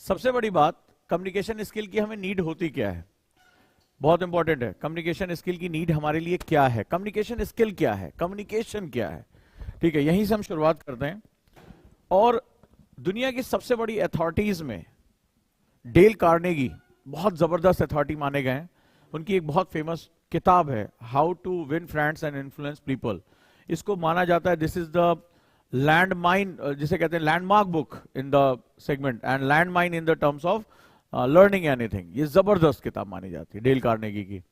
सबसे बड़ी बात, कम्युनिकेशन स्किल की हमें नीड होती क्या है, बहुत इंपॉर्टेंट है। कम्युनिकेशन स्किल की नीड हमारे लिए क्या है, कम्युनिकेशन स्किल क्या है, कम्युनिकेशन क्या है, ठीक है, यहीं से हम शुरुआत करते हैं। और दुनिया की सबसे बड़ी अथॉरिटीज में डेल कार्नेगी बहुत जबरदस्त अथॉरिटी माने गए हैं। उनकी एक बहुत फेमस किताब है how to win friends and influence people. इसको माना जाता है this is the landmine, जिसे कहते हैं landmark book in the segment and land mine in the terms of learning anything. ये जबरदस्त किताब मानी जाती है डेल कार्नेगी की।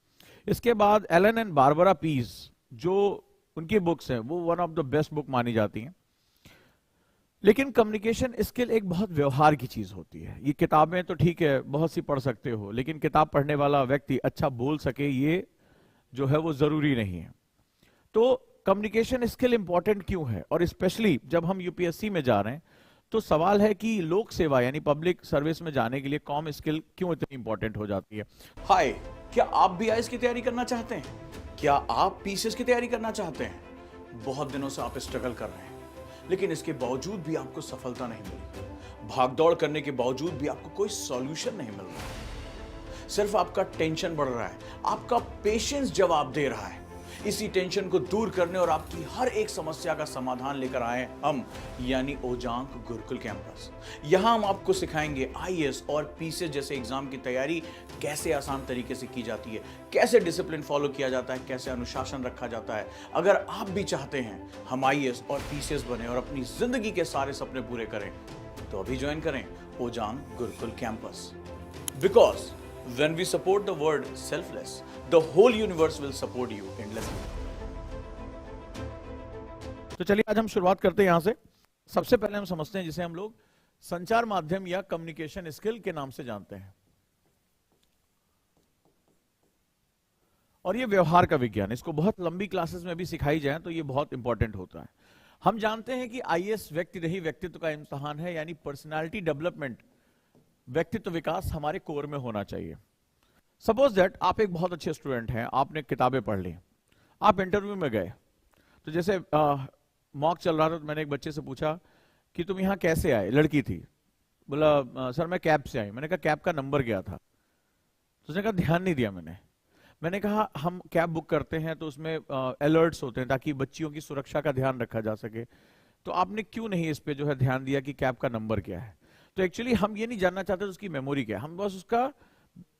इसके बाद एलन एंड बारबरा पीस, जो उनकी बुक्स हैं वो one of the best book मानी जाती हैं। लेकिन कम्युनिकेशन स्किल एक बहुत व्यवहार की चीज होती है। ये किताबें तो ठीक है बहुत सी पढ़ सकते हो, लेकिन किताब पढ़ने वाला व्यक्ति अच्छा बोल सके ये जो है वो जरूरी नहीं है। तो कम्युनिकेशन स्किल इंपॉर्टेंट क्यों है, और स्पेशली जब हम यूपीएससी में जा रहे हैं तो सवाल है कि लोक सेवा यानी पब्लिक सर्विस में जाने के लिए कॉम स्किल क्यों इतनी इंपॉर्टेंट हो जाती है। हाय, क्या आप भी आईएएस की तैयारी करना चाहते हैं? क्या आप पीसीएस की तैयारी करना चाहते हैं? बहुत दिनों से आप स्ट्रगल कर रहे हैं, लेकिन इसके बावजूद भी आपको सफलता नहीं मिली। भागदौड़ करने के बावजूद भी आपको कोई सॉल्यूशन नहीं मिल रहा। सिर्फ आपका टेंशन बढ़ रहा है, आपका पेशेंस जवाब दे रहा है। इसी टेंशन को दूर करने और आपकी हर एक समस्या का समाधान लेकर आए हम, यानी ओजांग गुरुकुल कैंपस। यहां हम आपको सिखाएंगे आईएएस और पीसीएस जैसे एग्जाम की तैयारी कैसे आसान तरीके से की जाती है, कैसे डिसिप्लिन फॉलो किया जाता है, कैसे अनुशासन रखा जाता है। अगर आप भी चाहते हैं हम आईएएस और पीसीएस बने और अपनी जिंदगी के सारे सपने पूरे करें, तो अभी ज्वाइन करें Ojaank Gurukul campus. Because when we support the word selfless, the whole universe will support you endlessly. तो चलिए आज हम शुरुआत करते हैं यहां से। सबसे पहले हम समझते हैं जिसे हम लोग संचार माध्यम या कम्युनिकेशन स्किल के नाम से जानते हैं, और ये व्यवहार का विज्ञान। इसको बहुत लंबी क्लासेस में भी सिखाई जाए तो ये बहुत इंपॉर्टेंट होता है। हम जानते हैं कि आईएएस व्यक्ति रही व्यक्तित्व का इम्तिहान है, यानी पर्सनालिटी डेवलपमेंट, व्यक्तित्व विकास हमारे कोर में होना चाहिए। सपोज दैट आप एक बहुत अच्छे स्टूडेंट हैं, आपने किताबें पढ़ ली, आप इंटरव्यू में गए, तो जैसे मॉक चल रहा था तो मैंने एक बच्चे से पूछा कि तुम यहाँ कैसे आए, लड़की थी, बोला सर मैं कैब से आई। मैंने कहा कैब का नंबर क्या था, तो उसने कहा ध्यान नहीं दिया मैंने कहा हम कैब बुक करते हैं तो उसमें अलर्ट्स होते हैं ताकि बच्चियों की सुरक्षा का ध्यान रखा जा सके, तो आपने क्यों नहीं इस पे जो है ध्यान दिया कि कैब का नंबर क्या है। तो एक्चुअली हम ये नहीं जानना चाहते उसकी मेमोरी क्या है, हम बस उसका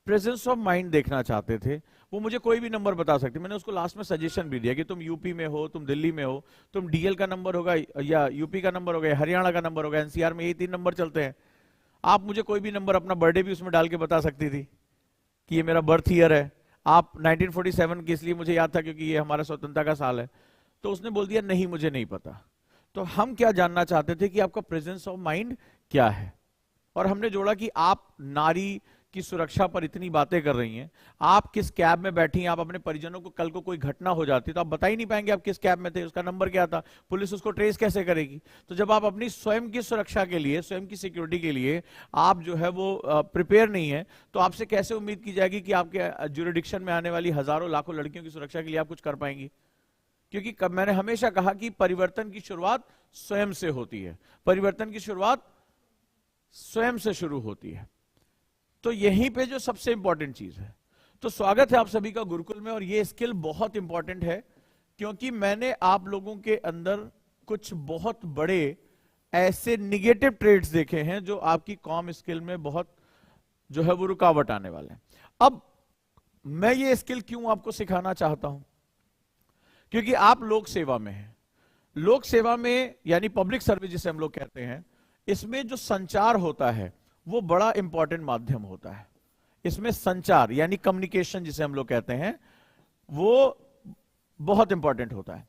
प्रेजेंस ऑफ माइंड देखना चाहते थे। वो मुझे कोई भी नंबर बता सकती। मैंने उसको लास्ट में सजेशन भी दिया कि तुम यूपी में हो, तुम दिल्ली में हो, तुम डीएल का नंबर होगा या यूपी का नंबर होगा या हरियाणा का नंबर होगा, एनसीआर में यही 3 नंबर चलते हैं। आप मुझे कोई भी नंबर, अपना बर्थडे भी उसमें डाल के बता सकती थी कि ये मेरा बर्थ ईयर है। आप 1947 की इसलिए मुझे याद था क्योंकि ये हमारा स्वतंत्रता का साल है। तो उसने बोल दिया नहीं मुझे नहीं पता। तो हम क्या जानना चाहते थे कि आपका प्रेजेंस ऑफ माइंड क्या है। और हमने जोड़ा कि आप नारी की सुरक्षा पर इतनी बातें कर रही हैं, आप किस कैब में बैठी हैं, आप अपने परिजनों को कल को कोई घटना हो जाती तो आप बता ही नहीं पाएंगे आप किस कैब में थे, उसका नंबर क्या था, पुलिस उसको ट्रेस कैसे करेगी। तो जब आप अपनी स्वयं की सुरक्षा के लिए, स्वयं की सिक्योरिटी के लिए आप जो है वो प्रिपेयर नहीं है, तो आपसे कैसे उम्मीद की जाएगी कि आपके ज्यूरिडिक्शन में आने वाली हजारों लाखों लड़कियों की सुरक्षा के लिए आप कुछ कर पाएंगी। क्योंकि मैंने हमेशा कहा कि परिवर्तन की शुरुआत स्वयं से होती है, परिवर्तन की शुरुआत स्वयं से शुरू होती है। तो यहीं पे जो सबसे इंपॉर्टेंट चीज है, तो स्वागत है आप सभी का गुरुकुल में। और ये स्किल बहुत इंपॉर्टेंट है क्योंकि मैंने आप लोगों के अंदर कुछ बहुत बड़े ऐसे निगेटिव ट्रेड्स देखे हैं जो आपकी कॉम स्किल में बहुत जो है वो रुकावट आने वाले हैं। अब मैं ये स्किल क्यों आपको सिखाना चाहता हूं, क्योंकि आप लोक सेवा में हैं। लोक सेवा में यानी पब्लिक सर्विस जिसे हम लोग कहते हैं, इसमें जो संचार होता है वो बड़ा इंपॉर्टेंट माध्यम होता है। इसमें संचार यानी कम्युनिकेशन जिसे हम लोग कहते हैं वो बहुत इंपॉर्टेंट होता है।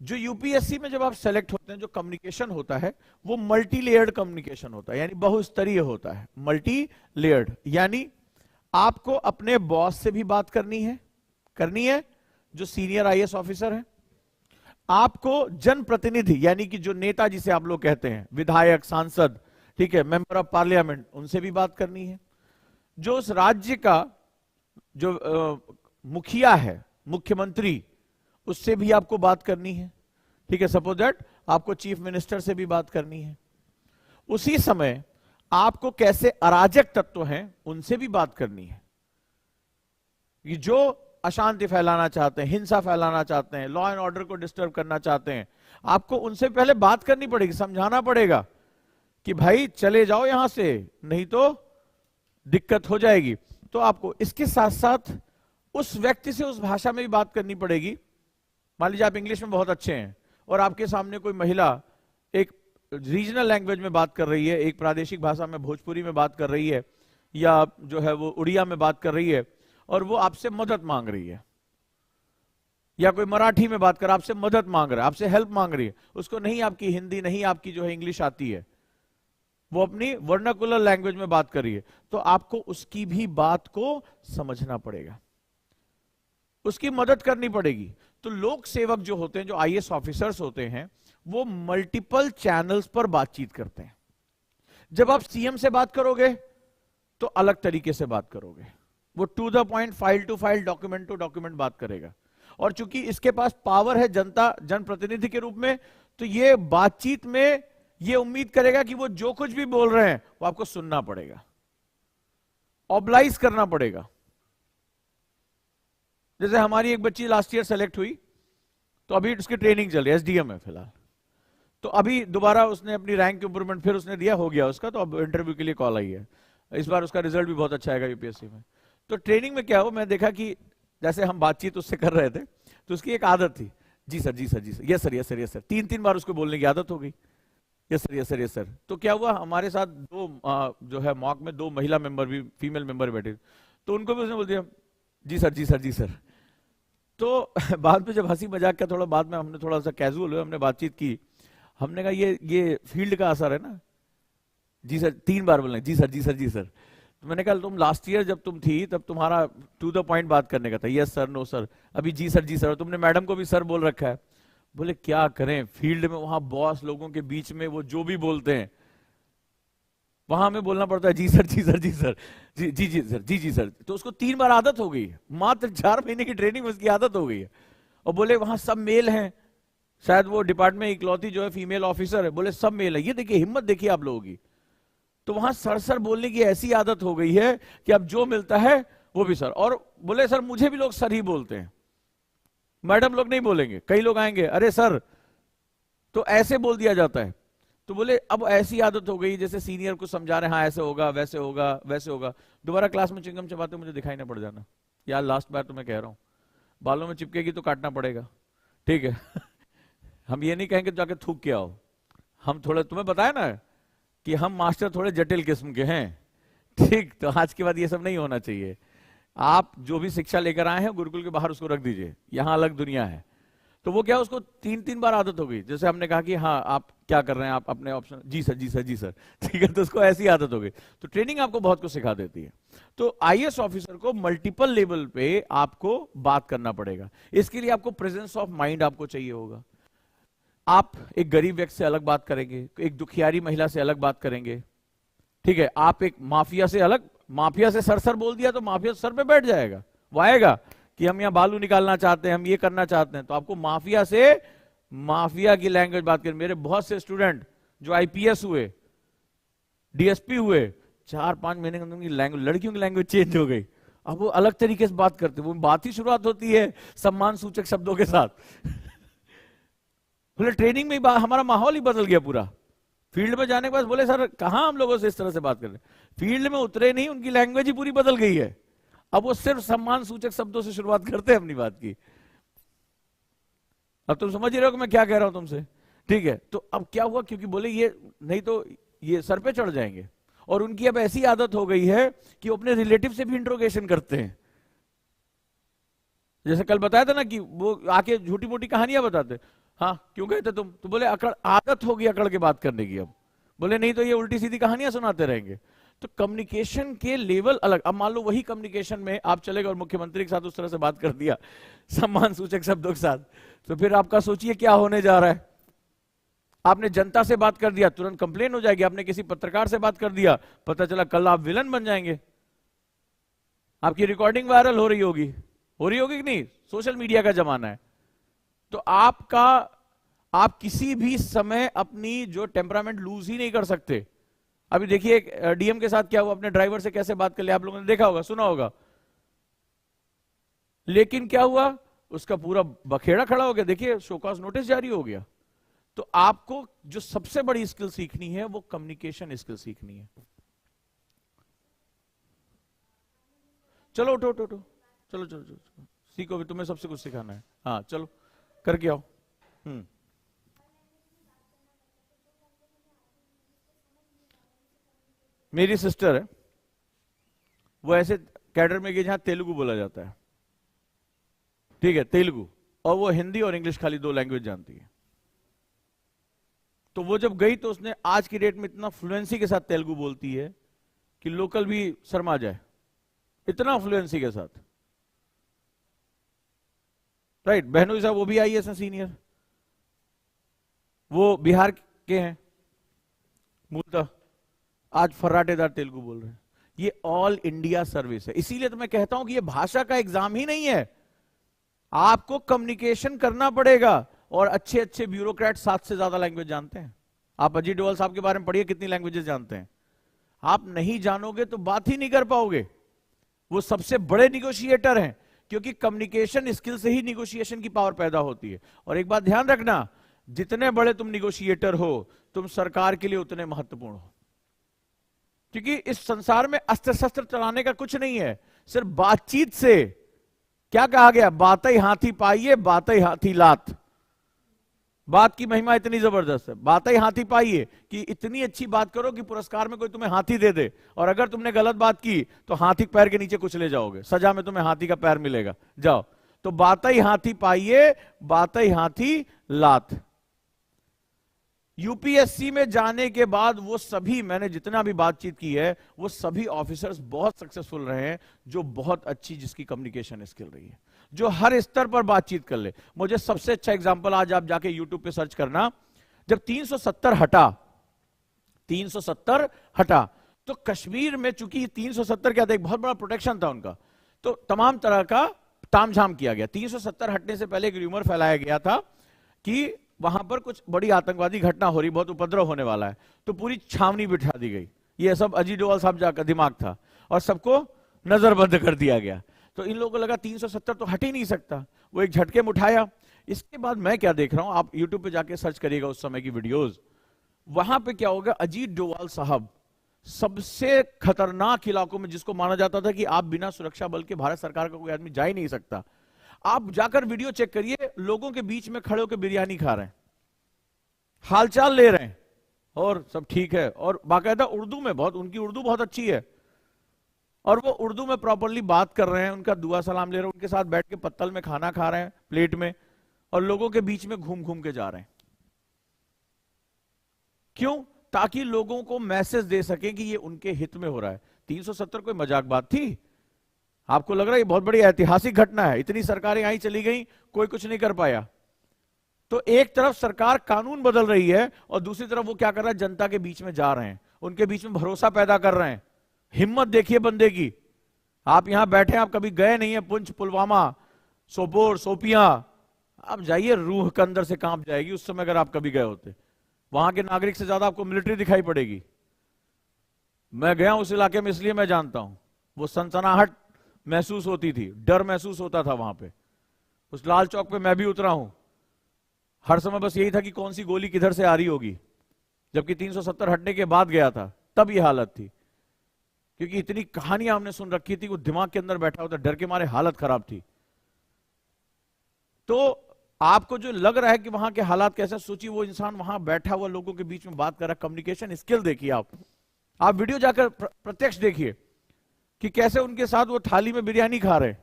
जो यूपीएससी में जब आप सेलेक्ट होते हैं, जो कम्युनिकेशन होता है वो मल्टी लेयर्ड कम्युनिकेशन होता है, यानी बहुस्तरीय होता है। मल्टी लेयर्ड यानी आपको अपने बॉस से भी बात करनी है जो सीनियर आईएएस ऑफिसर है, आपको जनप्रतिनिधि यानी कि जो नेता जिसे आप लोग कहते हैं, विधायक, सांसद, ठीक है, मेंबर ऑफ पार्लियामेंट, उनसे भी बात करनी है। जो उस राज्य का जो मुखिया है, मुख्यमंत्री, उससे भी आपको बात करनी है, ठीक है। सपोज दैट आपको चीफ मिनिस्टर से भी बात करनी है। उसी समय आपको कैसे अराजक तत्व हैं उनसे भी बात करनी है, कि जो अशांति फैलाना चाहते हैं, हिंसा फैलाना चाहते हैं, लॉ एंड ऑर्डर को डिस्टर्ब करना चाहते हैं, आपको उनसे पहले बात करनी पड़ेगी, समझाना पड़ेगा कि भाई चले जाओ यहां से, नहीं तो दिक्कत हो जाएगी। तो आपको इसके साथ साथ उस व्यक्ति से उस भाषा में भी बात करनी पड़ेगी। मान लीजिए आप इंग्लिश में बहुत अच्छे हैं और आपके सामने कोई महिला एक रीजनल लैंग्वेज में बात कर रही है, एक प्रादेशिक भाषा में भोजपुरी में बात कर रही है, या जो है वो उड़िया में बात कर रही है, और वो आपसे मदद मांग रही है, या कोई मराठी में बात कर आपसे मदद मांग रहा है, आपसे हेल्प मांग रही है, उसको नहीं आपकी हिंदी, नहीं आपकी जो है इंग्लिश आती है, वो अपनी वर्नाकुलर लैंग्वेज में बात कर रही है, तो आपको उसकी भी बात को समझना पड़ेगा, उसकी मदद करनी पड़ेगी। तो लोक सेवक जो होते हैं, जो आईएएस ऑफिसर्स होते हैं, वो मल्टीपल चैनल्स पर बातचीत करते हैं। जब आप सीएम से बात करोगे तो अलग तरीके से बात करोगे, वो to the point, file to file, document to document बात करेगा, और चूंकि इसके पास पावर है जनता, जनप्रतिनिधि के रूप में, तो ये बातचीत में ये उम्मीद करेगा कि वो जो कुछ भी बोल रहे हैं वो आपको सुनना पड़ेगा, ऑब्लाइज करना पड़ेगा। जैसे हमारी एक बच्ची लास्ट ईयर सेलेक्ट हुई, तो अभी उसकी ट्रेनिंग चल रही है, एसडीएम है फिलहाल, तो अभी दोबारा उसने अपनी रैंक इंप्रूवमेंट फिर उसने दिया, हो गया उसका, तो अब इंटरव्यू के लिए कॉल आई है, इस बार उसका रिजल्ट भी बहुत अच्छा आएगा यूपीएससी में। तो ट्रेनिंग में क्या हो, मैं देखा कि जैसे हम बातचीत उससे कर रहे थे, तो उसकी एक आदत थी, जी सर जी सर जी sir, yes sir yes sir yes sir, 3-3 बार उसको बोलने की आदत हो गई, yes sir yes sir yes sir. तो क्या हुआ, हमारे साथ जो है मॉक में 2 महिला मेंबर भी, फीमेल मेंबर बैठे, तो उनको भी उसने बोल दिया जी सर जी सर जी सर। तो बाद में जब हंसी मजाक का थोड़ा बाद में हमने थोड़ा सा कैजुअल हुआ, हमने बातचीत की, हमने कहा ये फील्ड का असर है ना, जी सर 3 बार बोलना, जी सर जी सर जी सर। तो मैंने कहा तुम लास्ट ईयर जब तुम थी तब तुम्हारा टू द पॉइंट बात करने का था, यस सर नो सर, अभी जी सर जी सर, तुमने मैडम को भी सर बोल रखा है। बोले क्या करें, फील्ड में वहां बॉस लोगों के बीच में वो जो भी बोलते हैं, वहां हमें बोलना पड़ता है जी सर जी सर जी सर, जी जी जी सर जी जी सर। तो उसको 3 बार आदत हो गई है, मात्र 4 महीने की ट्रेनिंग में उसकी आदत हो गई है। और बोले वहां सब मेल हैं, शायद वो डिपार्टमेंट में इकलौती जो है फीमेल ऑफिसर है, बोले सब मेल है, ये देखिए हिम्मत देखिए आप लोगों की। तो वहां सर सर बोलने की ऐसी आदत हो गई है कि अब जो मिलता है वो भी सर, और बोले सर मुझे भी लोग सर ही बोलते हैं, मैडम लोग नहीं बोलेंगे, कई लोग आएंगे अरे सर, तो ऐसे बोल दिया जाता है। तो बोले अब ऐसी आदत हो गई, जैसे सीनियर को समझा रहे, हाँ ऐसे होगा वैसे होगा वैसे होगा, दोबारा क्लास में चिंगम चबाते मुझे दिखाई ना पड़ जाना, यार लास्ट बार तो मैं कह रहा हूं, बालों में चिपकेगी तो काटना पड़ेगा, ठीक है। हम ये नहीं कहेंगे जाके थूक के आओ, हम थोड़े, तुम्हें बताया ना कि हम मास्टर थोड़े जटिल किस्म के हैं, ठीक, तो आज के बाद ये सब नहीं होना चाहिए। आप जो भी शिक्षा लेकर आए हैं गुरुकुल के बाहर उसको रख दीजिए, यहां अलग दुनिया है। तो वो क्या, उसको 3-3 बार आदत हो गई, जैसे हमने कहा कि हाँ आप क्या कर रहे हैं, आप अपने ऑप्शन, जी सर जी सर जी सर, ठीक है, तो उसको ऐसी आदत हो गई। तो ट्रेनिंग आपको बहुत कुछ सिखा देती है। तो आईएएस ऑफिसर को मल्टीपल लेवल पे आपको बात करना पड़ेगा, इसके लिए आपको प्रेजेंस ऑफ माइंड आपको चाहिए होगा। आप एक गरीब व्यक्ति से अलग बात करेंगे, एक दुखियारी महिला से अलग बात करेंगे, ठीक है, आप एक माफिया से अलग, माफिया से सर सर बोल दिया तो माफिया सर पे बैठ जाएगा, वो आएगा कि हम यहाँ बालू निकालना चाहते हैं, हम ये करना चाहते हैं, तो आपको माफिया से माफिया की लैंग्वेज बात करें। मेरे बहुत से स्टूडेंट जो आईपीएस हुए, डीएसपी हुए, 4-5 महीने के अंदर उनकी लैंग्वेज, लड़कियों की लैंग्वेज चेंज हो गई, अब वो अलग तरीके से बात करते हैं, वो बात ही शुरुआत होती है सम्मान सूचक शब्दों के साथ। बोले ट्रेनिंग में हमारा माहौल ही बदल गया पूरा, फील्ड में जाने के बाद बोले सर कहां हम लोगों से इस तरह से बात कर रहे हैं, फील्ड में उतरे नहीं, उनकी लैंग्वेज ही पूरी बदल गई है, अब वो सिर्फ सम्मान सूचक शब्दों से शुरुआत करते हैं अपनी बात की। अब तुम समझ रहे हो कि मैं क्या कह रहा हूं तुमसे, ठीक है। तो अब क्या हुआ, क्योंकि बोले ये नहीं तो ये सर पे चढ़ जाएंगे, और उनकी अब ऐसी आदत हो गई है कि वो अपने रिलेटिव से भी इंट्रोगेशन करते हैं। जैसे कल बताया था ना कि वो आके झूठी मोटी कहानियां बताते, हाँ क्यों गए थे तुम, तो बोले अकड़, आदत हो गई अकड़ के बात करने की, अब बोले नहीं तो ये उल्टी सीधी कहानियां सुनाते रहेंगे। तो कम्युनिकेशन के लेवल अलग। अब मान लो वही कम्युनिकेशन में आप चले गए और मुख्यमंत्री के साथ उस तरह से बात कर दिया सम्मान सूचक शब्दों के साथ, तो फिर आपका सोचिए क्या होने जा रहा है। आपने जनता से बात कर दिया, तुरंत कंप्लेन हो जाएगी। आपने किसी पत्रकार से बात कर दिया, पता चला कल आप विलन बन जाएंगे, आपकी रिकॉर्डिंग वायरल हो रही होगी कि नहीं, सोशल मीडिया का जमाना है। तो आप किसी भी समय अपनी जो टेम्परामेंट लूज ही नहीं कर सकते। अभी देखिए एक डीएम के साथ क्या हुआ, अपने ड्राइवर से कैसे बात कर लिया, आप लोगों ने देखा होगा, सुना होगा। लेकिन क्या हुआ, उसका पूरा बखेड़ा खड़ा हो गया, देखिए शोकॉज नोटिस जारी हो गया। तो आपको जो सबसे बड़ी स्किल सीखनी है वो कम्युनिकेशन स्किल सीखनी है। चलो उठो उठो उठो, चलो चलो चलो सीखो भी, तुम्हें सबसे कुछ सिखाना है। हाँ चलो करके आओ। मेरी सिस्टर है, वो ऐसे कैडर में गई जहां तेलुगु बोला जाता है, ठीक है, तेलुगु, और वो हिंदी और इंग्लिश खाली 2 लैंग्वेज जानती है। तो वो जब गई तो उसने आज की डेट में इतना फ्लुएंसी के साथ तेलुगु बोलती है कि लोकल भी शर्मा जाए, इतना फ्लुएंसी के साथ। राइट, बहनोई साहब वो भी आईएएस हैं सीनियर, वो बिहार के हैं मूलतः, आज फर्राटेदार तेलुगु बोल रहे हैं। ये ऑल इंडिया सर्विस है। इसीलिए तो मैं कहता हूं कि ये भाषा का एग्जाम ही नहीं है, आपको कम्युनिकेशन करना पड़ेगा। और अच्छे अच्छे ब्यूरोक्रेट 7 से ज्यादा लैंग्वेज जानते हैं। आप अजीत डोवाल साहब के बारे में पढ़िए, कितनी लैंग्वेजेस जानते हैं। आप नहीं जानोगे तो बात ही नहीं कर पाओगे। वो सबसे बड़े निगोशिएटर हैं, क्योंकि कम्युनिकेशन स्किल से ही निगोशिएशन की पावर पैदा होती है। और एक बात ध्यान रखना, जितने बड़े तुम निगोशिएटर हो, तुम सरकार के लिए उतने महत्वपूर्ण हो। क्योंकि इस संसार में अस्त्र शस्त्र चलाने का कुछ नहीं है, सिर्फ बातचीत से। क्या कहा गया, बातई हाथी पाइए, बातई हाथी लात। बात की महिमा इतनी जबरदस्त है, बातई हाथी पाइए, कि इतनी अच्छी बात करो कि पुरस्कार में कोई तुम्हें हाथी दे दे, और अगर तुमने गलत बात की तो हाथी के पैर के नीचे कुचले जाओगे, सजा में तुम्हें हाथी का पैर मिलेगा। जाओ, तो बातई हाथी पाइए, बातई हाथी लात। यूपीएससी में जाने के बाद वो सभी, मैंने जितना भी बातचीत की है, वो सभी ऑफिसर्स बहुत सक्सेसफुल रहे हैं, जो बहुत अच्छी जिसकी कम्युनिकेशन स्किल रही है, जो हर स्तर पर बातचीत कर ले। मुझे सबसे अच्छा एग्जांपल, आज आप जाके यूट्यूब पे सर्च करना, जब 370 हटा, 370 हटा, तो कश्मीर में चूंकि 370 क्या था, एक बहुत बड़ा प्रोटेक्शन था उनका, तो तमाम तरह का तामझाम किया गया। 370 हटने से पहले एक र्यूमर फैलाया गया था कि वहां पर कुछ बड़ी आतंकवादी घटना हो रही, बहुत उपद्रव होने वाला है, तो पूरी छावनी बिठा दी गई। ये सब अजीत डोवाल साहब का दिमाग था, और सबको नजरबंद कर दिया गया। तो इन लोगों को लगा 370 तो हट ही नहीं सकता, वो एक झटके में उठाया। इसके बाद मैं क्या देख रहा हूं, आप यूट्यूब पे जाके सर्च करिएगा उस समय की वीडियोस, वहां पे क्या होगा, अजीत डोवाल साहब सबसे खतरनाक इलाकों में, जिसको माना जाता था कि आप बिना सुरक्षा बल के भारत सरकार का कोई आदमी जा ही नहीं सकता, आप जाकर वीडियो चेक करिए, लोगों के बीच में खड़े होकर बिरयानी खा रहे हैं, हालचाल ले रहे हैं, और सब ठीक है, और बाकायदा उर्दू में, बहुत उनकी उर्दू बहुत अच्छी है, और वो उर्दू में प्रॉपरली बात कर रहे हैं, उनका दुआ सलाम ले रहे हैं, उनके साथ बैठ के पत्तल में खाना खा रहे हैं प्लेट में, और लोगों के बीच में घूम घूम के जा रहे हैं। क्यों? ताकि लोगों को मैसेज दे सकें कि ये उनके हित में हो रहा है। 370 कोई मजाक बात थी? आपको लग रहा है ये बहुत बड़ी ऐतिहासिक घटना है, इतनी सरकारें आई चली गई, कोई कुछ नहीं कर पाया। तो एक तरफ सरकार कानून बदल रही है, और दूसरी तरफ वो क्या कर रहा है, जनता के बीच में जा रहे हैं, उनके बीच में भरोसा पैदा कर रहे हैं। हिम्मत देखिए बंदे की। आप यहां बैठे, आप कभी गए नहीं है पुंछ, पुलवामा, सोपोर, सोपियां, आप जाइए, रूह के अंदर से कांप जाएगी उस समय अगर आप कभी गए होते। वहां के नागरिक से ज्यादा आपको मिलिट्री दिखाई पड़ेगी। मैं गया उस इलाके में, इसलिए मैं जानता हूं। वो सनसनाहट महसूस होती थी, डर महसूस होता था वहां पे। उस लाल चौक पे मैं भी उतरा हूं, हर समय बस यही था कि कौन सी गोली किधर से आ रही होगी, जबकि 370 हटने के बाद गया था, तब ये हालत थी। क्योंकि इतनी कहानियां हमने सुन रखी थी, वो दिमाग के अंदर बैठा होता, डर के मारे हालत खराब थी। तो आपको जो लग रहा है कि वहां के हालात कैसे, सोचिए वो इंसान वहां बैठा हुआ लोगों के बीच में बात कर रहा है। कम्युनिकेशन स्किल देखिए आप वीडियो जाकर प्रत्यक्ष देखिए कि कैसे उनके साथ वो थाली में बिरयानी खा रहे,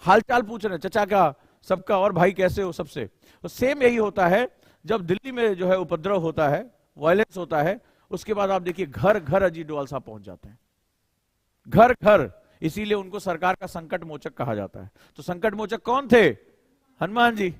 हालचाल पूछ रहे, चचा का, सबका, और भाई कैसे हो, सबसे। तो सेम यही होता है जब दिल्ली में जो है उपद्रव होता है, वायलेंस होता है, उसके बाद आप देखिए घर घर अजीत डोवाल साहब पहुंच जाते हैं, घर घर। इसीलिए उनको सरकार का संकट मोचक कहा जाता है। तो संकट मोचक कौन थे? हनुमान जी।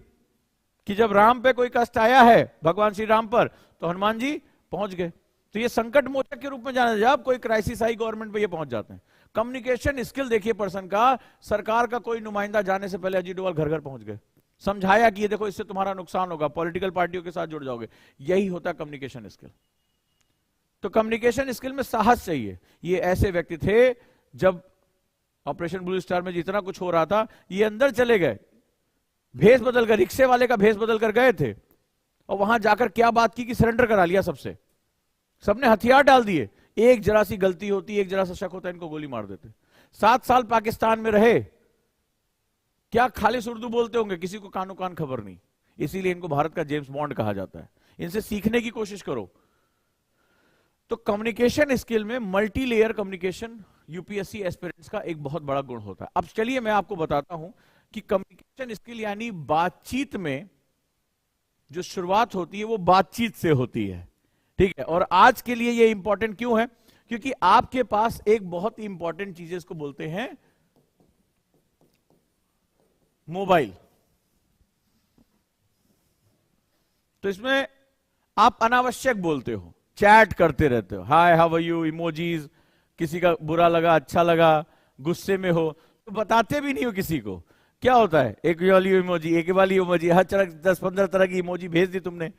कि जब राम पे कोई कष्ट आया है, भगवान श्री राम पर, तो हनुमान जी पहुंच गए। तो ये संकट मोचक के रूप में जाना जाए। अब कोई क्राइसिस आई गवर्नमेंट पे, ये पहुंच जाते हैं। कम्युनिकेशन स्किल देखिए पर्सन का, सरकार का कोई नुमाइंदा जाने से पहले अजीत डोवाल घर घर पहुंच गए, समझाया कि ये देखो इससे तुम्हारा नुकसान होगा, पॉलिटिकल पार्टियों के साथ जुड़ जाओगे। यही होता है कम्युनिकेशन स्किल। तो कम्युनिकेशन स्किल में साहस चाहिए। ये ऐसे व्यक्ति थे, जब ऑपरेशन ब्लू स्टार में जितना कुछ हो रहा था, ये अंदर चले गए, भेष बदल कर, रिक्शे वाले का भेष बदल कर गए थे, और वहां जाकर क्या बात की कि सरेंडर करा लिया सबसे। सबने हथियार डाल दिए, एक जरा सी गलती होती, एक जरा सा शक होता, इनको गोली मार देते। 7 साल पाकिस्तान में रहे, क्या खालिश उर्दू बोलते होंगे, किसी को कानो कान खबर नहीं। इसीलिए इनको भारत का जेम्स बॉन्ड कहा जाता है। इनसे सीखने की कोशिश करो। तो कम्युनिकेशन स्किल में multi layer communication UPSC aspirants का एक बहुत बड़ा गुण होता है। अब चलिए मैं आपको बताता हूं कि कम्युनिकेशन स्किल यानी बातचीत में जो शुरुआत होती है वो बातचीत से होती है, ठीक है। और आज के लिए ये इंपॉर्टेंट क्यों है? क्योंकि आपके पास एक बहुत इंपॉर्टेंट चीज है, इसको बोलते हैं मोबाइल। तो इसमें आप अनावश्यक बोलते हो, चैट करते रहते हो, hi how are you, emojis, किसी का बुरा लगा अच्छा लगा, गुस्से में हो तो बताते भी नहीं हो किसी को। क्या होता है, एक वाली इमोजी, एक वाली इमोजी, हर तरह 10-15 तरह की इमोजी भेज दी तुमने,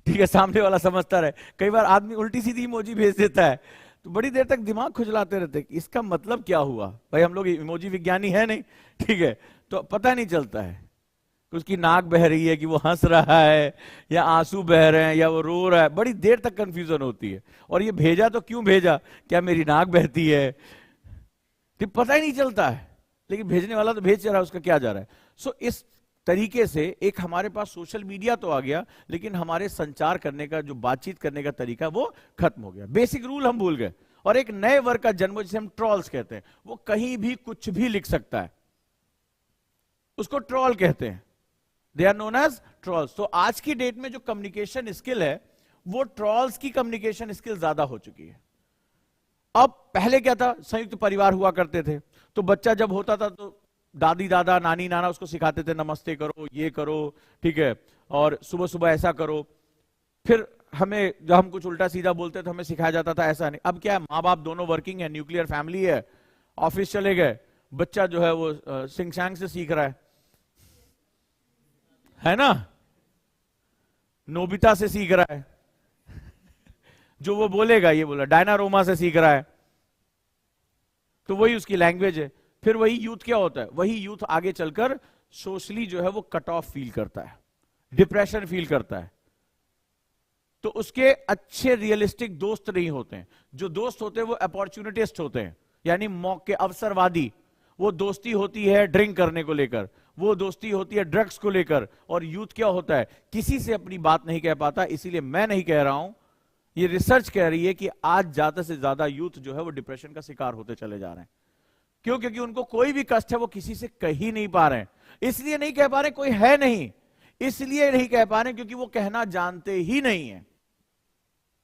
ठीक है, सामने वाला समझता रहे। कई बार आदमी उल्टी सीधी इमोजी भेज देता है, तो बड़ी देर तक दिमाग खुजलाते रहते, इसका मतलब क्या हुआ। भाई हम लोग इमोजी विज्ञानी है नहीं, ठीक है, तो पता नहीं चलता है उसकी नाक बह रही है कि वो हंस रहा है, या आंसू बह रहे हैं, या वो रो रहा है। बड़ी देर तक कंफ्यूजन होती है। और ये भेजा तो क्यों भेजा, क्या मेरी नाक बहती है, तो पता ही नहीं चलता है। लेकिन भेजने वाला तो भेज रहा है, उसका क्या जा रहा है। सो इस तरीके से एक हमारे पास सोशल मीडिया तो आ गया, लेकिन हमारे संचार करने का, जो बातचीत करने का तरीका, वो खत्म हो गया। बेसिक रूल हम भूल गए। और एक नए वर्ग का जन्म, जिसे हम ट्रॉल्स कहते हैं, वो कहीं भी कुछ भी लिख सकता है, उसको ट्रॉल कहते हैं। They are known as trolls. तो आज की डेट में जो कम्युनिकेशन स्किल है, वो ट्रॉल्स की कम्युनिकेशन स्किल ज्यादा हो चुकी है। अब पहले क्या था, संयुक्त परिवार हुआ करते थे, तो बच्चा जब होता था तो दादी दादा नानी नाना उसको सिखाते थे, नमस्ते करो, ये करो, ठीक है, और सुबह सुबह ऐसा करो। फिर हमें जब हम कुछ उल्टा सीधा बोलते तो हमें सिखाया जाता था ऐसा नहीं। अब क्या है, माँ बाप दोनों वर्किंग है, न्यूक्लियर फैमिली है, ऑफिस चले गए, बच्चा जो है वो सिंग सांग से सीख रहा है ना, नोबिता से सीख रहा है, जो वो बोलेगा ये बोला, डायनारोमा से सीख रहा है, तो वही उसकी लैंग्वेज है। फिर वही यूथ क्या होता है, वही यूथ आगे चलकर सोशली जो है वो कट ऑफ फील करता है, डिप्रेशन फील करता है। तो उसके अच्छे रियलिस्टिक दोस्त नहीं होते हैं। जो दोस्त होते हैं वो अपॉर्चुनिटिस्ट होते हैं, यानी मौके, अवसरवादी। वो दोस्ती होती है ड्रिंक करने को लेकर, वो दोस्ती होती है ड्रग्स को लेकर। और यूथ क्या होता है, किसी से अपनी बात नहीं कह पाता। इसीलिए मैं नहीं कह रहा हूं, ये रिसर्च कह रही है कि आज ज्यादा से ज्यादा यूथ जो है वो डिप्रेशन का शिकार होते चले जा रहे हैं। क्यों? क्योंकि उनको कोई भी कष्ट है वो किसी से कह ही नहीं पा रहे हैं। इसलिए नहीं कह पा रहे, कोई है नहीं, इसलिए नहीं कह पा रहे क्योंकि वो कहना जानते ही नहीं है।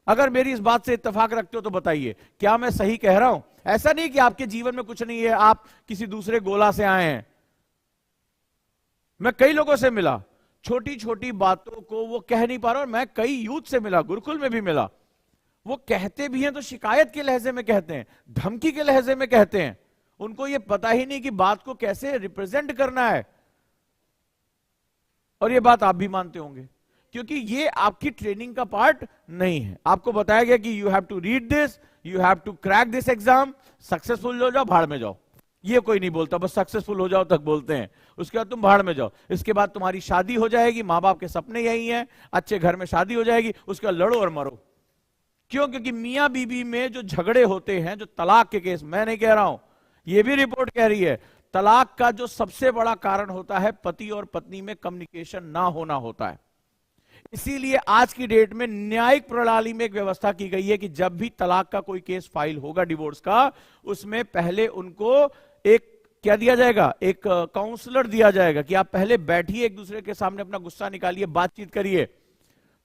अगर मेरी इस बात से इत्तेफाक रखते हो तो बताइए, क्या मैं सही कह रहा हूं? ऐसा नहीं कि आपके जीवन में कुछ नहीं है, आप किसी दूसरे गोला से आए हैं। मैं कई लोगों से मिला, छोटी छोटी बातों को वो कह नहीं पा रहा। और मैं कई यूथ से मिला, गुरुकुल में भी मिला, वो कहते भी हैं तो शिकायत के लहजे में कहते हैं, धमकी के लहजे में कहते हैं। उनको ये पता ही नहीं कि बात को कैसे रिप्रेजेंट करना है। और ये बात आप भी मानते होंगे, क्योंकि ये आपकी ट्रेनिंग का पार्ट नहीं है। आपको बताया गया कि you have to read this, you have to crack this exam, successful हो जाओ, भाड़ में जाओ। ये कोई नहीं बोलता, बस सक्सेसफुल हो जाओ तक बोलते हैं, उसके बाद तुम भाड़ में जाओ। इसके बाद तुम्हारी शादी हो जाएगी, माँ बाप के सपने यही हैं, अच्छे घर में शादी हो जाएगी, उसके बाद लड़ो और मरो। क्यों? क्योंकि मियां बीबी में जो झगड़े होते हैं, जो तलाक के केस, मैं नहीं कह रहा हूं, ये भी रिपोर्ट कह रही है, तलाक का जो सबसे बड़ा कारण होता है पति और पत्नी में कम्युनिकेशन ना होना होता है। इसीलिए आज की डेट में न्यायिक प्रणाली में एक व्यवस्था की गई है कि जब भी तलाक का कोई केस फाइल होगा, डिवोर्स का, उसमें पहले उनको एक क्या दिया जाएगा, एक काउंसलर दिया जाएगा कि आप पहले बैठिए, एक दूसरे के सामने अपना गुस्सा निकालिए, बातचीत करिए।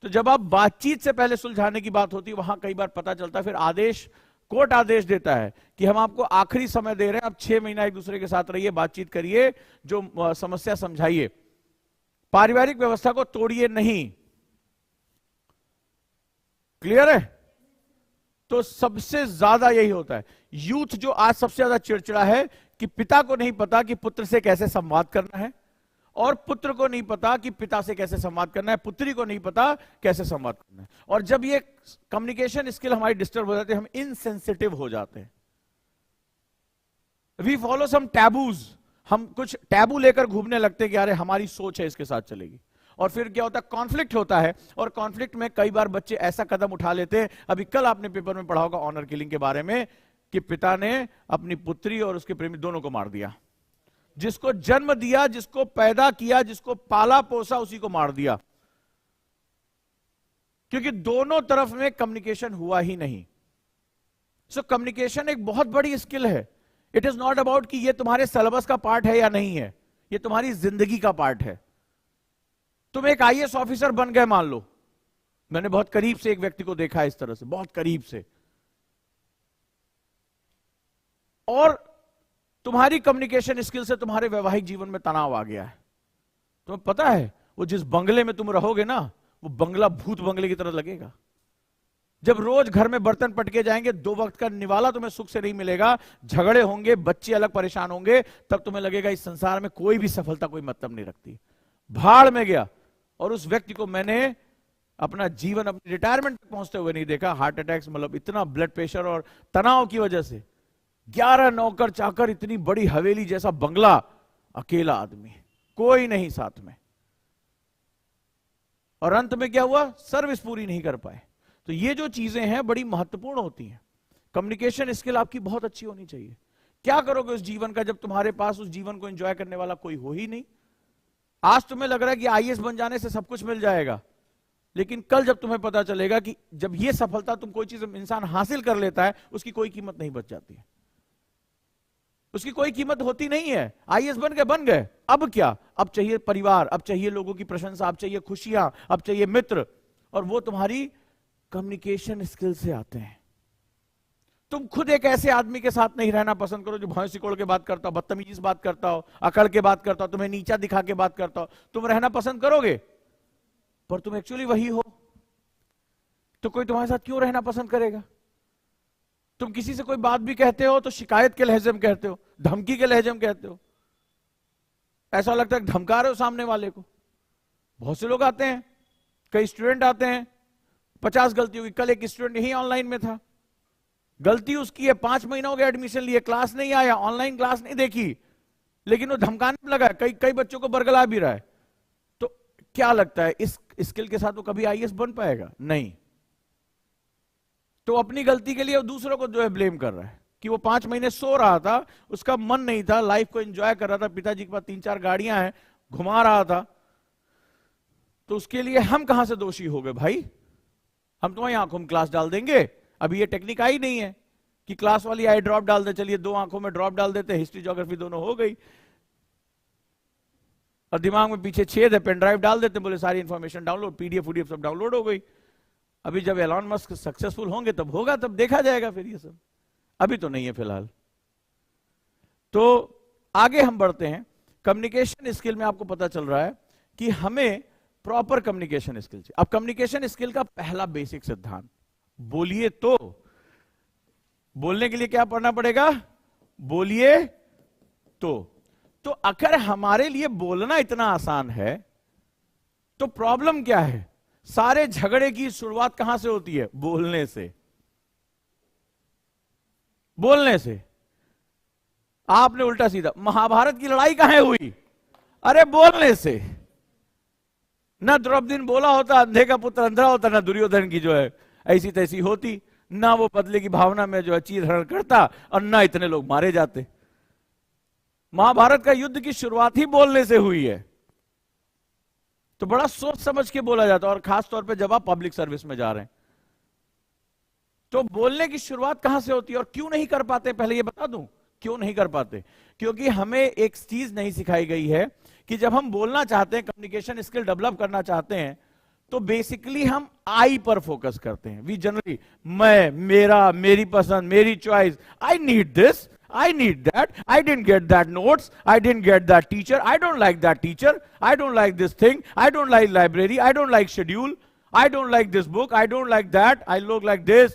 तो जब आप बातचीत से पहले सुलझाने की बात होती है, वहां कई बार पता चलता है, फिर आदेश, कोर्ट आदेश देता है कि हम आपको आखिरी समय दे रहे हैं, अब 6 महीना एक दूसरे के साथ रहिए, बातचीत करिए, जो समस्या समझाइए, पारिवारिक व्यवस्था को तोड़िए नहीं। क्लियर है? तो सबसे ज्यादा यही होता है। यूथ जो आज सबसे ज्यादा चिड़चिड़ा है कि पिता को नहीं पता कि पुत्र से कैसे संवाद करना है, और पुत्र को नहीं पता कि पिता से कैसे संवाद करना है, पुत्री को नहीं पता कैसे संवाद करना है। और जब ये कम्युनिकेशन स्किल हमारी डिस्टर्ब हो जाती है, हम इनसेंसिटिव हो जाते हैं। वी फॉलो सम टैबूज, हम कुछ टैबू लेकर घूमने लगते हैं कि अरे हमारी सोच है इसके साथ चलेगी। और फिर क्या होता है, कॉन्फ्लिक्ट होता है, और कॉन्फ्लिक्ट में कई बार बच्चे ऐसा कदम उठा लेते हैं। अभी कल आपने पेपर में पढ़ा होगा ऑनर किलिंग के बारे में, कि पिता ने अपनी पुत्री और उसके प्रेमी दोनों को मार दिया। जिसको जन्म दिया, जिसको पैदा किया, जिसको पाला पोसा, उसी को मार दिया, क्योंकि दोनों तरफ में कम्युनिकेशन हुआ ही नहीं। सो कम्युनिकेशन एक बहुत बड़ी स्किल है। इट इज नॉट अबाउट कि ये तुम्हारे सिलेबस का पार्ट है या नहीं है, ये तुम्हारी जिंदगी का पार्ट है। तुम एक आईएएस ऑफिसर बन गए मान लो, मैंने बहुत करीब से एक व्यक्ति को देखा है इस तरह से, बहुत करीब से, और तुम्हारी कम्युनिकेशन स्किल से तुम्हारे वैवाहिक जीवन में तनाव आ गया है। तुम्हें पता है वो जिस बंगले में तुम रहोगे ना, वो बंगला भूत बंगले की तरह लगेगा। जब रोज घर में बर्तन पटके जाएंगे, 2 वक्त का निवाला तुम्हें सुख से नहीं मिलेगा, झगड़े होंगे, बच्चे अलग परेशान होंगे, तब तुम्हें लगेगा इस संसार में कोई भी सफलता कोई मतलब नहीं रखती, भाड़ में गया। और उस व्यक्ति को मैंने अपना जीवन, अपनी रिटायरमेंट तक पहुंचते हुए नहीं देखा। हार्ट अटैक्स, मतलब इतना ब्लड प्रेशर और तनाव की वजह से, 11 नौकर चाकर, इतनी बड़ी हवेली जैसा बंगला, अकेला आदमी, कोई नहीं साथ में। और अंत में क्या हुआ, सर्विस पूरी नहीं कर पाए। तो ये जो चीजें हैं बड़ी महत्वपूर्ण होती हैं। कम्युनिकेशन स्किल आपकी बहुत अच्छी होनी चाहिए। क्या करोगे उस जीवन का जब तुम्हारे पास उस जीवन को एंजॉय करने वाला कोई हो ही नहीं। आज तुम्हें लग रहा है कि आईएएस बन जाने से सब कुछ मिल जाएगा, लेकिन कल जब तुम्हें पता चलेगा कि जब ये सफलता तुम कोई चीज इंसान हासिल कर लेता है, उसकी कोई कीमत नहीं बच जाती है, उसकी कोई कीमत होती नहीं है। आईएएस बन गए, अब क्या, अब चाहिए परिवार, अब चाहिए लोगों की प्रशंसा, अब चाहिए खुशियां, अब चाहिए मित्र, और वो तुम्हारी कम्युनिकेशन स्किल से आते हैं। तुम खुद एक ऐसे आदमी के साथ नहीं रहना पसंद करो जो भैंस सिकोड़ के बात करता हो, बदतमीजी से बात करता हो, अकड़ के बात करता हो, तुम्हें नीचा दिखा के बात करता हो। तुम रहना पसंद करोगे, पर तुम एक्चुअली वही हो, तो कोई तुम्हारे साथ क्यों रहना पसंद करेगा। तुम किसी से कोई बात भी कहते हो तो शिकायत के लहजे में कहते हो, धमकी के लहजे में कहते हो, ऐसा लगता है धमका रहे हो सामने वाले को। बहुत से लोग आते हैं, कई स्टूडेंट आते हैं, 50 गलती होगी। कल एक स्टूडेंट यही ऑनलाइन में था, गलती उसकी है, 5 महीना हो गया एडमिशन लिए, क्लास नहीं आया, ऑनलाइन क्लास नहीं देखी, लेकिन वो धमकाने में लगा है, कई बच्चों को बरगला भी रहा है। तो क्या लगता है इस स्किल के साथ वो कभी आईएएस बन पाएगा? नहीं। तो अपनी गलती के लिए दूसरों को जो है ब्लेम कर रहा है कि वो 5 महीने सो रहा था, उसका मन नहीं था, लाइफ को एंजॉय कर रहा था, पिताजी के पास 3-4 गाड़ियां हैं, घुमा रहा था, तो उसके लिए हम कहां से दोषी हो गए भाई। हम तुम्हारी आंखों में क्लास डाल देंगे। अभी ये टेक्निक आई नहीं है कि क्लास वाली आई ड्रॉप डाल दे, चलिए 2 आंखों में ड्रॉप डाल देते, हिस्ट्री ज्योग्राफी दोनों हो गई, और दिमाग में पीछे छेद है, पेन ड्राइव डाल देते, बोले सारी इंफॉर्मेशन डाउनलोड, पीडीएफ सब डाउनलोड हो गई। अभी जब एलॉन मस्क सक्सेसफुल होंगे तब होगा, तब देखा जाएगा फिर ये सब, अभी तो नहीं है फिलहाल। तो आगे हम बढ़ते हैं। कम्युनिकेशन स्किल में आपको पता चल रहा है कि हमें प्रॉपर कम्युनिकेशन स्किल चाहिए। अब कम्युनिकेशन स्किल का पहला बेसिक सिद्धांत, बोलिए तो। बोलने के लिए क्या पढ़ना पड़ेगा? बोलिए तो अगर हमारे लिए बोलना इतना आसान है तो प्रॉब्लम क्या है? सारे झगड़े की शुरुआत कहां से होती है? बोलने से। बोलने से। आपने उल्टा सीधा, महाभारत की लड़ाई कहां हुई? अरे बोलने से। ना द्रौपदी ने बोला होता अंधे का पुत्र अंधा होता, ना दुर्योधन की जो है ऐसी तैसी होती, ना वो बदले की भावना में जो है चीर हरण करता, और ना इतने लोग मारे जाते। महाभारत का युद्ध की शुरुआत ही बोलने से हुई है। तो बड़ा सोच समझ के बोला जाता है, और खास तौर पे जब आप पब्लिक सर्विस में जा रहे हैं तो बोलने की शुरुआत कहां से होती है और क्यों नहीं कर पाते? पहले ये बता दूं क्यों नहीं कर पाते। क्योंकि हमें एक चीज नहीं सिखाई गई है कि जब हम बोलना चाहते हैं, कम्युनिकेशन स्किल डेवलप करना चाहते हैं, तो बेसिकली हम आई पर फोकस करते हैं। वी जनरली मैं, मेरा, मेरी पसंद, मेरी choice, I need this, I need that, I didn't get that notes, I didn't get that teacher, I don't like that teacher, I don't like this thing, I don't like library, I don't like schedule, I don't like this book, I don't like that, I look like this,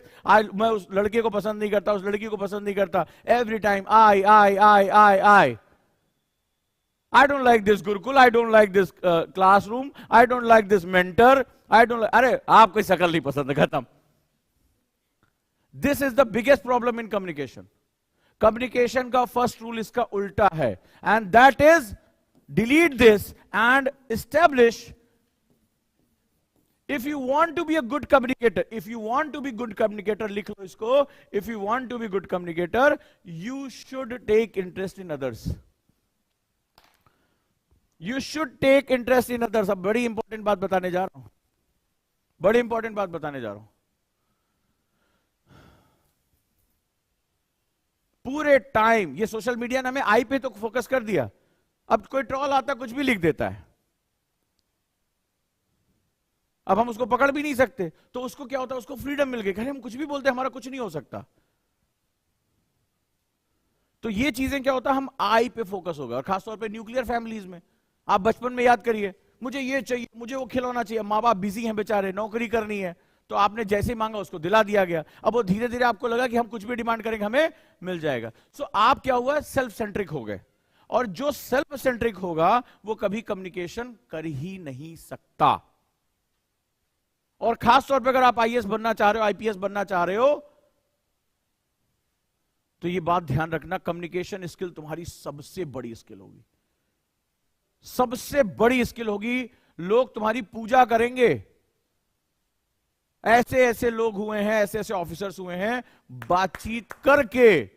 मैं उस लड़के को पसंद नहीं करता, उस लड़की को पसंद नहीं करता, every time I. I don't like this Gurukul, I don't like this classroom, I don't like this mentor, I don't like, अरे आपको शकल नहीं पसंद, खत्म. This is the biggest problem in communication. Communication का first rule इसका उल्टा है, and that is delete this and establish. If you want to be a good communicator, if you want to be good communicator, लिख लो इसको. If you want to be good communicator, you should take interest in others. You should take interest in others. अब बड़ी important बात बताने जा रहा हूं, बड़ी इंपॉर्टेंट बात बताने जा रहा हूं. पूरे टाइम ये सोशल मीडिया ने हमें आई पे तो फोकस कर दिया. अब कोई ट्रॉल आता कुछ भी लिख देता है, अब हम उसको पकड़ भी नहीं सकते. तो उसको क्या होता है, उसको फ्रीडम मिल गई, हम कुछ भी बोलते, हमारा कुछ नहीं हो सकता. तो ये चीजें क्या होता है, हम आई पे फोकस होगा. और खासतौर पे न्यूक्लियर फैमिलीज में आप बचपन में याद करिए, मुझे ये चाहिए, मुझे वो खिलौना चाहिए. माँ बाप बिजी हैं बेचारे, नौकरी करनी है, तो आपने जैसे मांगा उसको दिला दिया गया. अब वो धीरे धीरे आपको लगा कि हम कुछ भी डिमांड करेंगे हमें मिल जाएगा. सो आप क्या हुआ, सेल्फ सेंट्रिक हो गए. और जो सेल्फ सेंट्रिक होगा वो कभी कम्युनिकेशन कर ही नहीं सकता. और खास तौर पे अगर आप आईएएस बनना चाह रहे हो, आईपीएस बनना चाह रहे हो, तो ये बात ध्यान रखना, कम्युनिकेशन स्किल तुम्हारी सबसे बड़ी स्किल होगी, सबसे बड़ी स्किल होगी. लोग तुम्हारी पूजा करेंगे. ऐसे ऐसे लोग हुए हैं, ऐसे ऐसे ऑफिसर्स हुए हैं, बातचीत करके,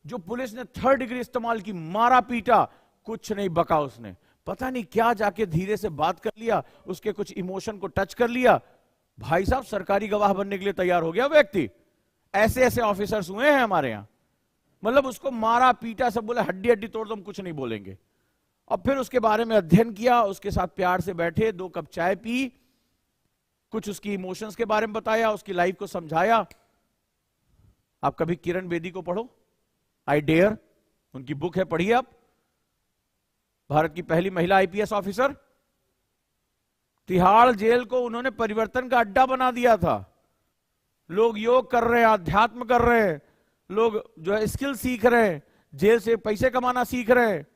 जो पुलिस ने 3rd डिग्री इस्तेमाल की, मारा पीटा, कुछ नहीं बका उसने, पता नहीं क्या जाके धीरे से बात कर लिया, उसके कुछ इमोशन को टच कर लिया, भाई साहब सरकारी गवाह बनने के लिए तैयार हो गया व्यक्ति. ऐसे ऐसे ऑफिसर्स हुए हैं हमारे यहां. मतलब उसको मारा पीटा, सब बोले हड्डी हड्डी तोड़ दो, हम कुछ नहीं बोलेंगे. और फिर उसके बारे में अध्ययन किया, उसके साथ प्यार से बैठे, 2 कप चाय पी, कुछ उसकी इमोशंस के बारे में बताया, उसकी लाइफ को समझाया. आप कभी किरण बेदी को पढ़ो, आई डेयर, उनकी बुक है, पढ़िए आप. भारत की पहली महिला आईपीएस ऑफिसर. तिहाड़ जेल को उन्होंने परिवर्तन का अड्डा बना दिया था. लोग योग कर रहे हैं, अध्यात्म कर रहे हैं, लोग जो है स्किल सीख रहे हैं, जेल से पैसे कमाना सीख रहे हैं.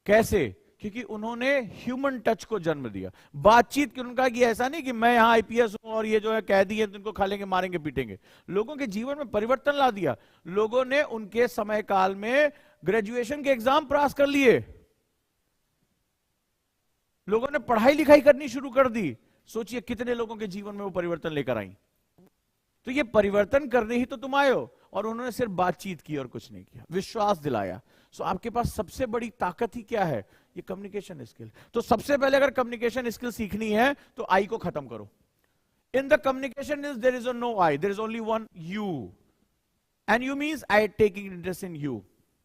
कैसे? क्योंकि उन्होंने ह्यूमन टच को जन्म दिया. बातचीत की उनका कि ऐसा नहीं कि मैं यहां आईपीएस हूं और ये जो है कैदी है जिनको खा लेंगे मारेंगे पीटेंगे. लोगों के जीवन में परिवर्तन ला दिया. लोगों ने उनके समय काल में ग्रेजुएशन के एग्जाम पास कर लिए, लोगों ने पढ़ाई लिखाई करनी शुरू कर दी. सोचिए कितने लोगों के जीवन में वो परिवर्तन लेकर आई. तो ये परिवर्तन करने ही तो तुम आए हो. और उन्होंने सिर्फ बातचीत की और कुछ नहीं किया, विश्वास दिलाया. सो आपके पास सबसे बड़ी ताकत ही क्या है, ये कम्युनिकेशन स्किल. तो सबसे पहले अगर कम्युनिकेशन स्किल सीखनी है तो आई को खत्म करो. In the communication is there is no I, there is only one you. And you means I taking interest in you.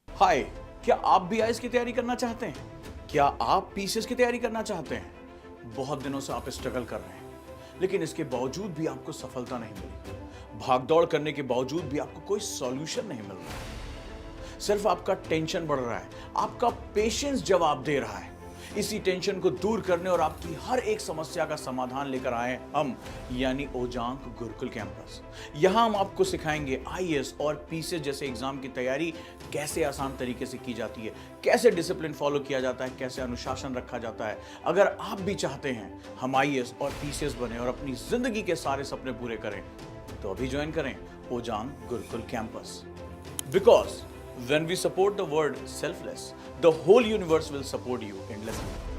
Hi, क्या आप भी आईएएस की तैयारी करना चाहते हैं? क्या आप पीसीएस की तैयारी करना चाहते हैं? बहुत दिनों से आप स्ट्रगल कर रहे हैं, लेकिन इसके बावजूद भी आपको सफलता नहीं मिली. भागदौड़ करने के बावजूद भी आपको कोई सॉल्यूशन नहीं मिल रहा है. सिर्फ आपका टेंशन बढ़ रहा है, आपका पेशेंस जवाब दे रहा है. इसी टेंशन को दूर करने और आपकी हर एक समस्या का समाधान लेकर आए हम, यानी ओजांग गुरुकुल कैंपस. यहां हम आपको सिखाएंगे आईएएस और पीसीएस जैसे एग्जाम की तैयारी कैसे आसान तरीके से की जाती है, कैसे डिसिप्लिन फॉलो किया जाता है, कैसे अनुशासन रखा जाता है. अगर आप भी चाहते हैं हम आईएएस और पीसीएस बने और अपनी जिंदगी के सारे सपने पूरे करें, तो अभी ज्वाइन करें Ojaank Gurukul campus. Because when we support the word selfless, the whole universe will support you endlessly.